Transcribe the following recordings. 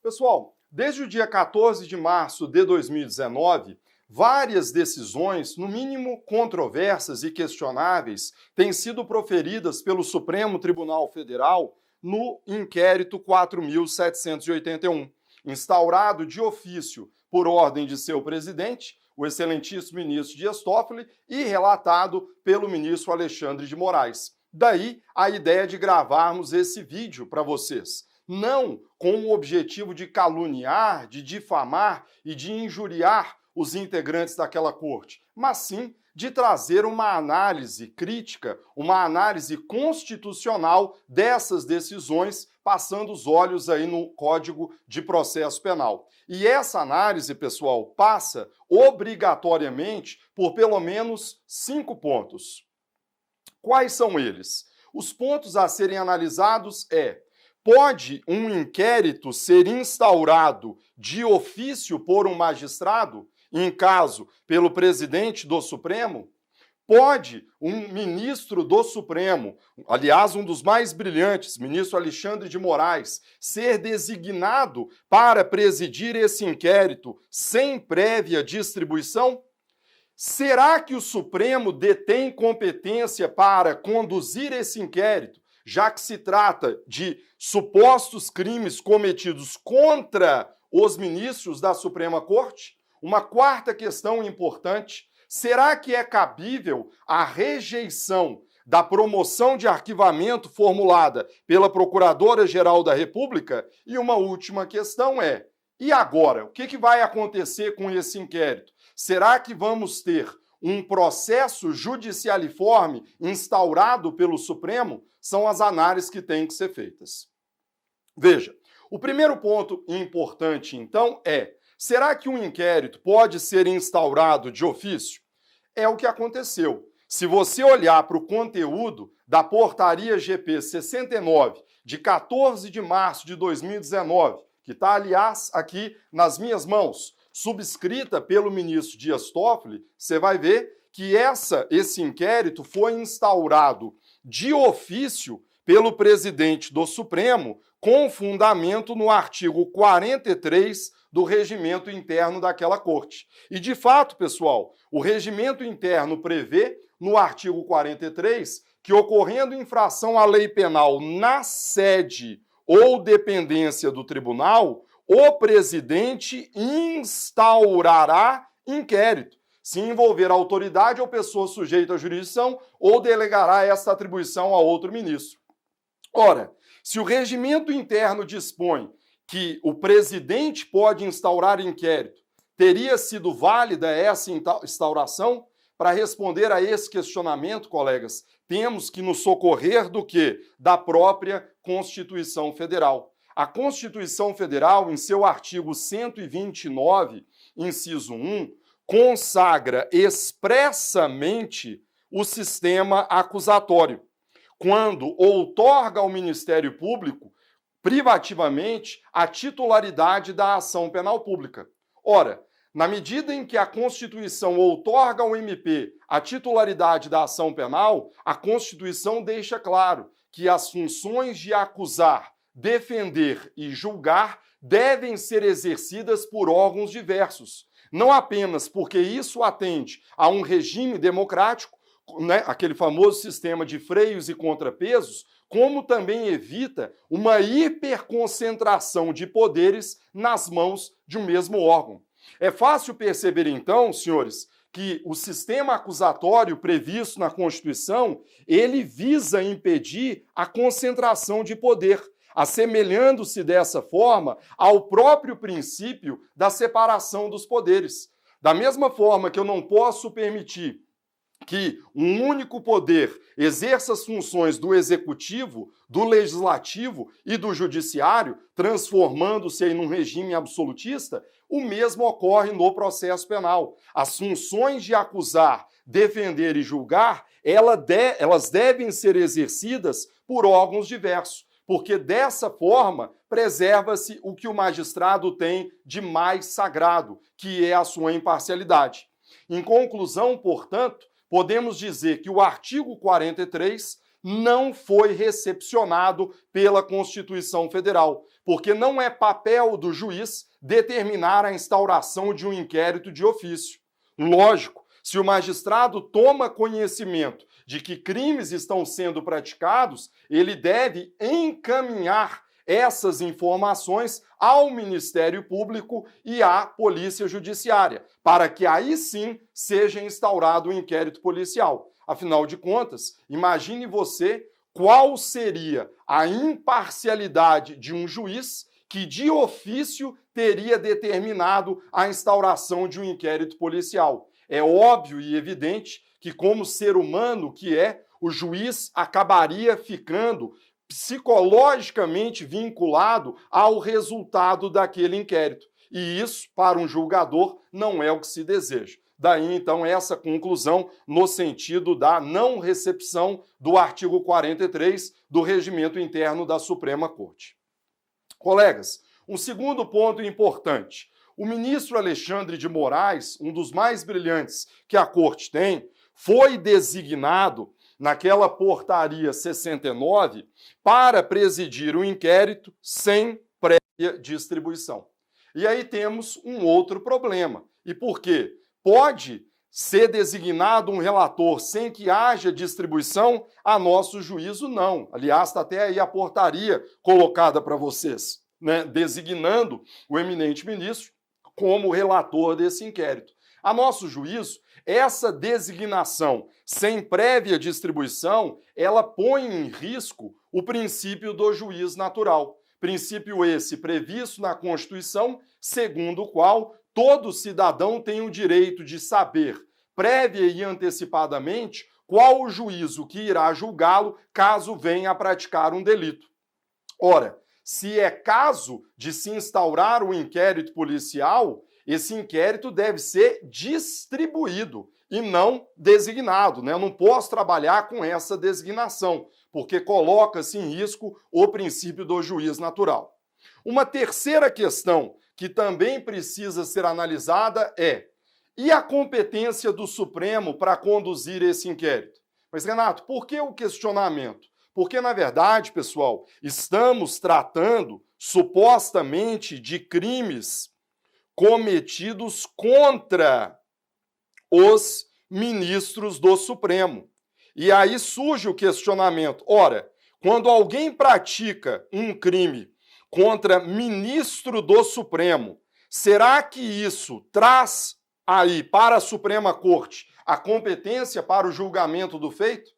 Pessoal, desde o dia 14 de março de 2019, várias decisões, no mínimo controversas e questionáveis, têm sido proferidas pelo Supremo Tribunal Federal no inquérito 4.781, instaurado de ofício por ordem de seu presidente, o excelentíssimo ministro Dias Toffoli, e relatado pelo ministro Alexandre de Moraes. Daí a ideia de gravarmos esse vídeo para vocês. Não com o objetivo de caluniar, de difamar e de injuriar os integrantes daquela corte, mas sim de trazer uma análise crítica, uma análise constitucional dessas decisões, passando os olhos aí no Código de Processo Penal. E essa análise, pessoal, passa obrigatoriamente por pelo menos 5 pontos. Quais são eles? Os pontos a serem analisados pode um inquérito ser instaurado de ofício por um magistrado, em caso pelo presidente do Supremo? Pode um ministro do Supremo, aliás, um dos mais brilhantes, ministro Alexandre de Moraes, ser designado para presidir esse inquérito sem prévia distribuição? Será que o Supremo detém competência para conduzir esse inquérito, já que se trata de supostos crimes cometidos contra os ministros da Suprema Corte? Uma quarta questão importante: será que é cabível a rejeição da promoção de arquivamento formulada pela Procuradora-Geral da República? E uma última questão e agora? O que vai acontecer com esse inquérito? Será que vamos ter um processo judicialiforme instaurado pelo Supremo? São as análises que têm que ser feitas. Veja, o primeiro ponto importante, então, será que um inquérito pode ser instaurado de ofício? É o que aconteceu. Se você olhar para o conteúdo da Portaria GP 69, de 14 de março de 2019, que está, aliás, aqui nas minhas mãos, subscrita pelo ministro Dias Toffoli, você vai ver que esse inquérito foi instaurado de ofício pelo presidente do Supremo, com fundamento no artigo 43 do regimento interno daquela corte. E, de fato, pessoal, o regimento interno prevê, no artigo 43, que ocorrendo infração à lei penal na sede ou dependência do tribunal, o presidente instaurará inquérito, se envolver autoridade ou pessoa sujeita à jurisdição, ou delegará essa atribuição a outro ministro. Ora, se o regimento interno dispõe que o presidente pode instaurar inquérito, teria sido válida essa instauração? Para responder a esse questionamento, colegas, temos que nos socorrer do quê? Da própria Constituição Federal. A Constituição Federal, em seu artigo 129, inciso 1, consagra expressamente o sistema acusatório, quando outorga ao Ministério Público, privativamente, a titularidade da ação penal pública. Ora, na medida em que a Constituição outorga ao MP a titularidade da ação penal, a Constituição deixa claro que as funções de acusar, defender e julgar devem ser exercidas por órgãos diversos. Não apenas porque isso atende a um regime democrático, aquele famoso sistema de freios e contrapesos, como também evita uma hiperconcentração de poderes nas mãos de um mesmo órgão. É fácil perceber, então, senhores, que o sistema acusatório previsto na Constituição, ele visa impedir a concentração de poder, assemelhando-se dessa forma ao próprio princípio da separação dos poderes. Da mesma forma que eu não posso permitir que um único poder exerça as funções do executivo, do legislativo e do judiciário, transformando-se em um regime absolutista, o mesmo ocorre no processo penal. As funções de acusar, defender e julgar, elas devem ser exercidas por órgãos diversos, porque dessa forma preserva-se o que o magistrado tem de mais sagrado, que é a sua imparcialidade. Em conclusão, portanto, podemos dizer que o artigo 43 não foi recepcionado pela Constituição Federal, porque não é papel do juiz determinar a instauração de um inquérito de ofício. Lógico, se o magistrado toma conhecimento de que crimes estão sendo praticados, ele deve encaminhar essas informações ao Ministério Público e à Polícia Judiciária, para que aí sim seja instaurado o inquérito policial. Afinal de contas, imagine você qual seria a imparcialidade de um juiz que de ofício teria determinado a instauração de um inquérito policial. É óbvio e evidente que, como ser humano que é, o juiz acabaria ficando psicologicamente vinculado ao resultado daquele inquérito. E isso, para um julgador, não é o que se deseja. Daí, então, essa conclusão no sentido da não recepção do artigo 43 do Regimento Interno da Suprema Corte. Colegas, um segundo ponto importante. O ministro Alexandre de Moraes, um dos mais brilhantes que a Corte tem, foi designado naquela portaria 69 para presidir o inquérito sem prévia distribuição. E aí temos um outro problema. E por quê? Pode ser designado um relator sem que haja distribuição? A nosso juízo, não. Aliás, está até aí a portaria colocada para vocês, né, designando o eminente ministro como relator desse inquérito. A nosso juízo, essa designação sem prévia distribuição, ela põe em risco o princípio do juiz natural. Princípio esse previsto na Constituição, segundo o qual todo cidadão tem o direito de saber, prévia e antecipadamente, qual o juízo que irá julgá-lo caso venha a praticar um delito. Ora, se é caso de se instaurar um inquérito policial, esse inquérito deve ser distribuído e não designado, né? Eu não posso trabalhar com essa designação, porque coloca-se em risco o princípio do juiz natural. Uma terceira questão que também precisa ser analisada é: e a competência do Supremo para conduzir esse inquérito? Mas, Renato, por que o questionamento? Porque, na verdade, pessoal, estamos tratando supostamente de crimes cometidos contra os ministros do Supremo. E aí surge o questionamento: ora, quando alguém pratica um crime contra ministro do Supremo, será que isso traz aí para a Suprema Corte a competência para o julgamento do feito?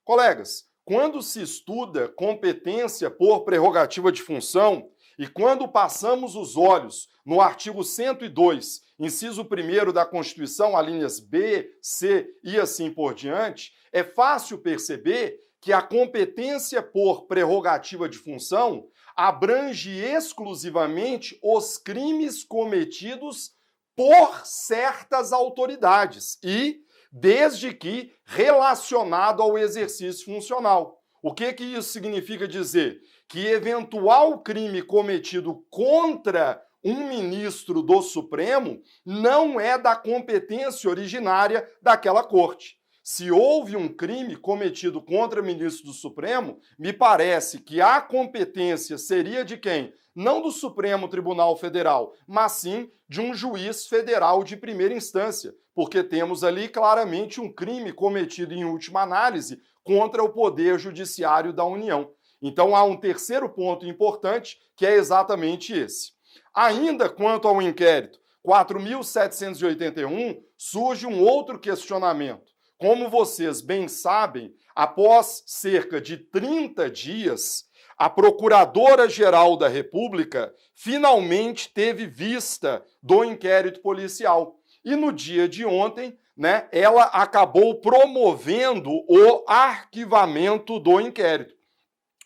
Colegas, quando se estuda competência por prerrogativa de função e quando passamos os olhos no artigo 102, inciso 1º da Constituição, alíneas B, C e assim por diante, é fácil perceber que a competência por prerrogativa de função abrange exclusivamente os crimes cometidos por certas autoridades e desde que relacionado ao exercício funcional. O que isso significa dizer? Que eventual crime cometido contra um ministro do Supremo não é da competência originária daquela corte. Se houve um crime cometido contra ministro do Supremo, me parece que a competência seria de quem? Não do Supremo Tribunal Federal, mas sim de um juiz federal de primeira instância, porque temos ali claramente um crime cometido em última análise contra o Poder Judiciário da União. Então há um terceiro ponto importante, que é exatamente esse. Ainda quanto ao inquérito 4.781, surge um outro questionamento. Como vocês bem sabem, após cerca de 30 dias, a Procuradora-Geral da República finalmente teve vista do inquérito policial. E no dia de ontem, né, ela acabou promovendo o arquivamento do inquérito,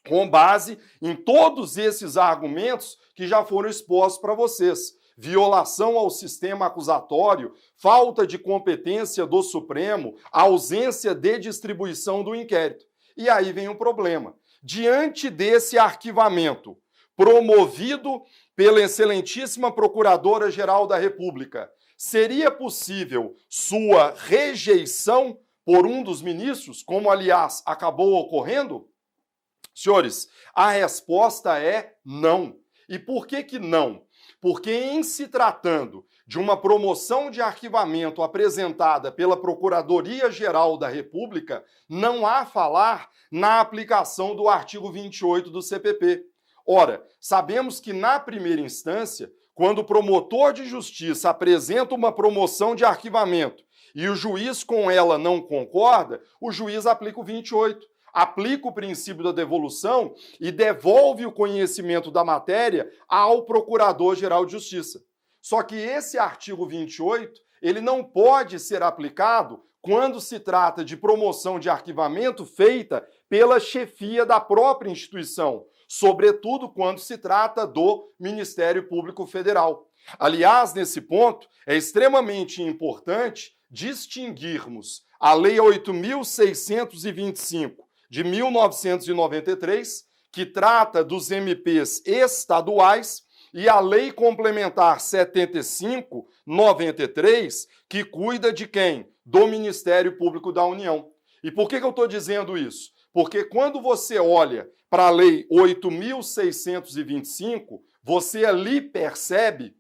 com base em todos esses argumentos que já foram expostos para vocês. Violação ao sistema acusatório, falta de competência do Supremo, ausência de distribuição do inquérito. E aí vem o problema. Diante desse arquivamento promovido pela excelentíssima Procuradora-Geral da República, seria possível sua rejeição por um dos ministros, como aliás acabou ocorrendo? Senhores, a resposta é não. E por que que não? Porque em se tratando de uma promoção de arquivamento apresentada pela Procuradoria-Geral da República, não há falar na aplicação do artigo 28 do CPP. Ora, sabemos que na primeira instância, quando o promotor de justiça apresenta uma promoção de arquivamento e o juiz com ela não concorda, o juiz aplica o 28. Aplica o princípio da devolução e devolve o conhecimento da matéria ao Procurador-Geral de Justiça. Só que esse artigo 28, ele não pode ser aplicado quando se trata de promoção de arquivamento feita pela chefia da própria instituição, sobretudo quando se trata do Ministério Público Federal. Aliás, nesse ponto, é extremamente importante distinguirmos a Lei 8.625, de 1993, que trata dos MPs estaduais, e a Lei Complementar 75/93, que cuida de quem? Do Ministério Público da União. E por que eu estou dizendo isso? Porque quando você olha para a Lei 8.625, você ali percebe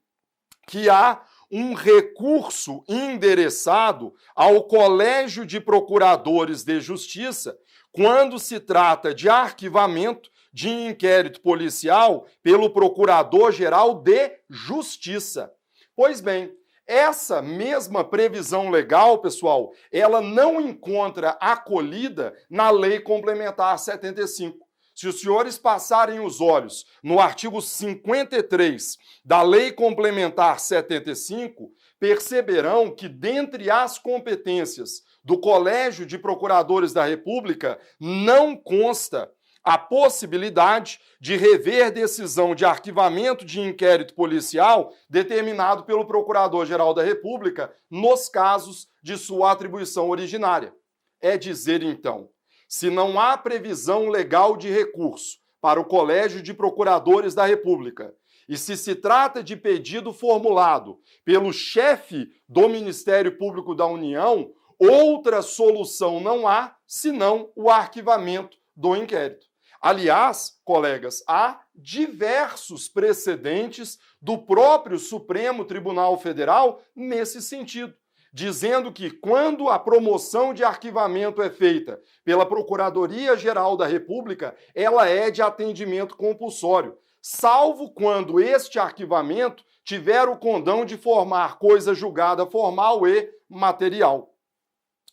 que há um recurso endereçado ao Colégio de Procuradores de Justiça quando se trata de arquivamento de inquérito policial pelo Procurador-Geral de Justiça. Pois bem, essa mesma previsão legal, pessoal, ela não encontra acolhida na Lei Complementar 75. Se os senhores passarem os olhos no artigo 53 da Lei Complementar 75, perceberão que, dentre as competências do Colégio de Procuradores da República, não consta a possibilidade de rever decisão de arquivamento de inquérito policial determinado pelo Procurador-Geral da República nos casos de sua atribuição originária. É dizer, então, se não há previsão legal de recurso para o Colégio de Procuradores da República, e se trata de pedido formulado pelo chefe do Ministério Público da União, outra solução não há senão o arquivamento do inquérito. Aliás, colegas, há diversos precedentes do próprio Supremo Tribunal Federal nesse sentido, dizendo que quando a promoção de arquivamento é feita pela Procuradoria-Geral da República, ela é de atendimento compulsório, salvo quando este arquivamento tiver o condão de formar coisa julgada formal e material.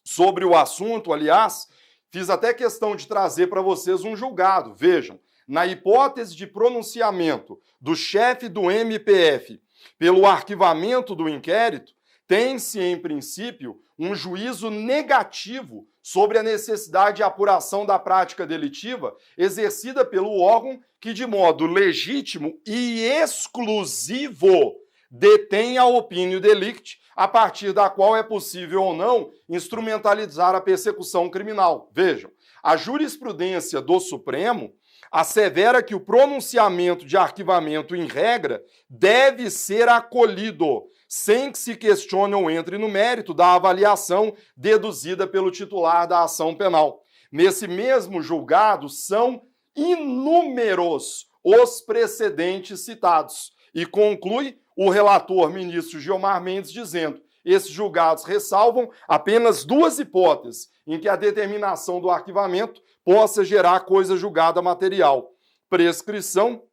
Sobre o assunto, aliás, fiz até questão de trazer para vocês um julgado. Vejam, na hipótese de pronunciamento do chefe do MPF pelo arquivamento do inquérito, tem-se, em princípio, um juízo negativo sobre a necessidade de apuração da prática delitiva exercida pelo órgão que, de modo legítimo e exclusivo, detém a opinio delicti, a partir da qual é possível ou não instrumentalizar a persecução criminal. Vejam, a jurisprudência do Supremo assevera que o pronunciamento de arquivamento em regra deve ser acolhido, sem que se questione ou entre no mérito da avaliação deduzida pelo titular da ação penal. Nesse mesmo julgado, são inúmeros os precedentes citados. E conclui o relator ministro Gilmar Mendes dizendo: esses julgados ressalvam apenas duas hipóteses em que a determinação do arquivamento possa gerar coisa julgada material: prescrição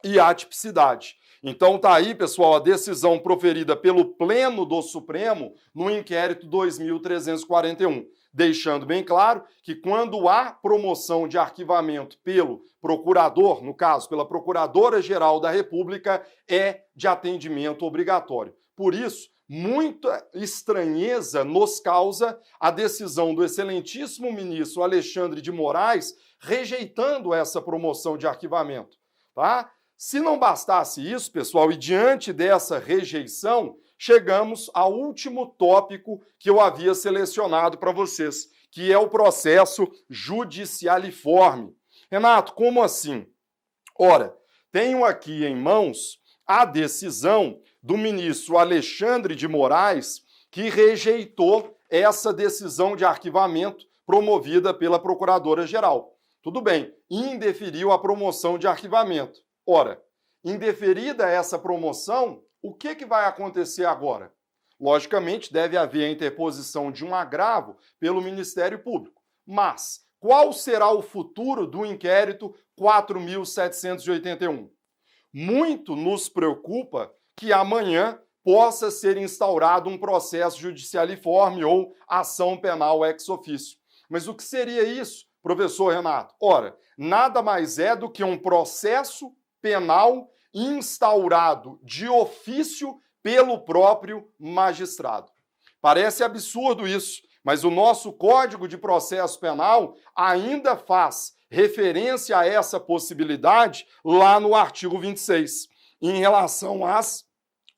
e atipicidade. Então tá aí, pessoal, a decisão proferida pelo Pleno do Supremo no inquérito 2341, deixando bem claro que quando há promoção de arquivamento pelo procurador, no caso, pela Procuradora-Geral da República, é de atendimento obrigatório. Por isso, muita estranheza nos causa a decisão do excelentíssimo ministro Alexandre de Moraes rejeitando essa promoção de arquivamento, tá? Se não bastasse isso, pessoal, e diante dessa rejeição, chegamos ao último tópico que eu havia selecionado para vocês, que é o processo judicialiforme. Renato, como assim? Ora, tenho aqui em mãos a decisão do ministro Alexandre de Moraes, que rejeitou essa decisão de arquivamento promovida pela Procuradora-Geral. Tudo bem, indeferiu a promoção de arquivamento. Ora, indeferida essa promoção, o que vai acontecer agora? Logicamente, deve haver a interposição de um agravo pelo Ministério Público. Mas qual será o futuro do inquérito 4.781? Muito nos preocupa que amanhã possa ser instaurado um processo judicialiforme ou ação penal ex officio. Mas o que seria isso, professor Renato? Ora, nada mais é do que um processo penal instaurado de ofício pelo próprio magistrado. Parece absurdo isso, mas o nosso Código de Processo Penal ainda faz referência a essa possibilidade lá no artigo 26, em relação às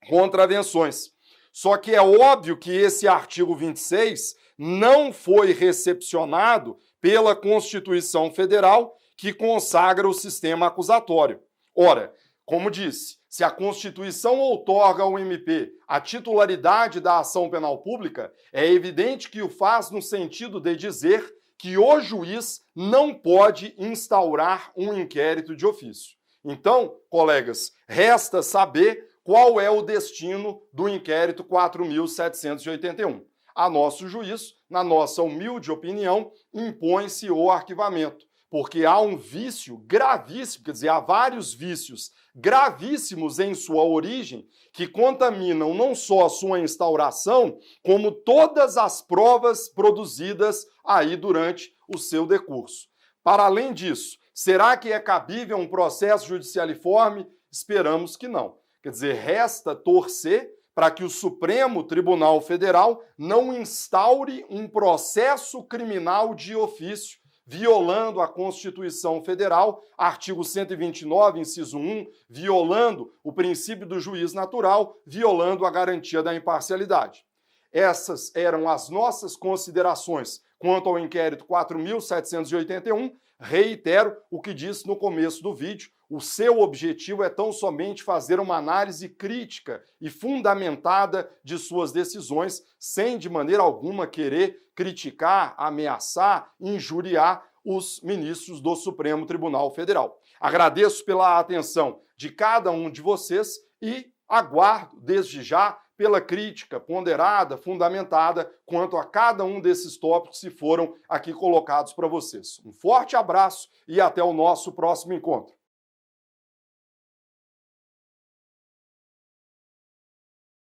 contravenções. Só que é óbvio que esse artigo 26 não foi recepcionado pela Constituição Federal, que consagra o sistema acusatório. Ora, como disse, se a Constituição outorga ao MP a titularidade da ação penal pública, é evidente que o faz no sentido de dizer que o juiz não pode instaurar um inquérito de ofício. Então, colegas, resta saber qual é o destino do inquérito 4.781. A nosso juízo, na nossa humilde opinião, impõe-se o arquivamento, porque há um vício gravíssimo, quer dizer, há vários vícios gravíssimos em sua origem que contaminam não só a sua instauração, como todas as provas produzidas aí durante o seu decurso. Para além disso, será que é cabível um processo judicialiforme? Esperamos que não. Quer dizer, resta torcer para que o Supremo Tribunal Federal não instaure um processo criminal de ofício, violando a Constituição Federal, artigo 129, inciso 1, violando o princípio do juiz natural, violando a garantia da imparcialidade. Essas eram as nossas considerações quanto ao inquérito 4.781. Reitero o que disse no começo do vídeo. O seu objetivo é tão somente fazer uma análise crítica e fundamentada de suas decisões, sem de maneira alguma querer criticar, ameaçar, injuriar os ministros do Supremo Tribunal Federal. Agradeço pela atenção de cada um de vocês e aguardo desde já pela crítica ponderada, fundamentada quanto a cada um desses tópicos que foram aqui colocados para vocês. Um forte abraço e até o nosso próximo encontro.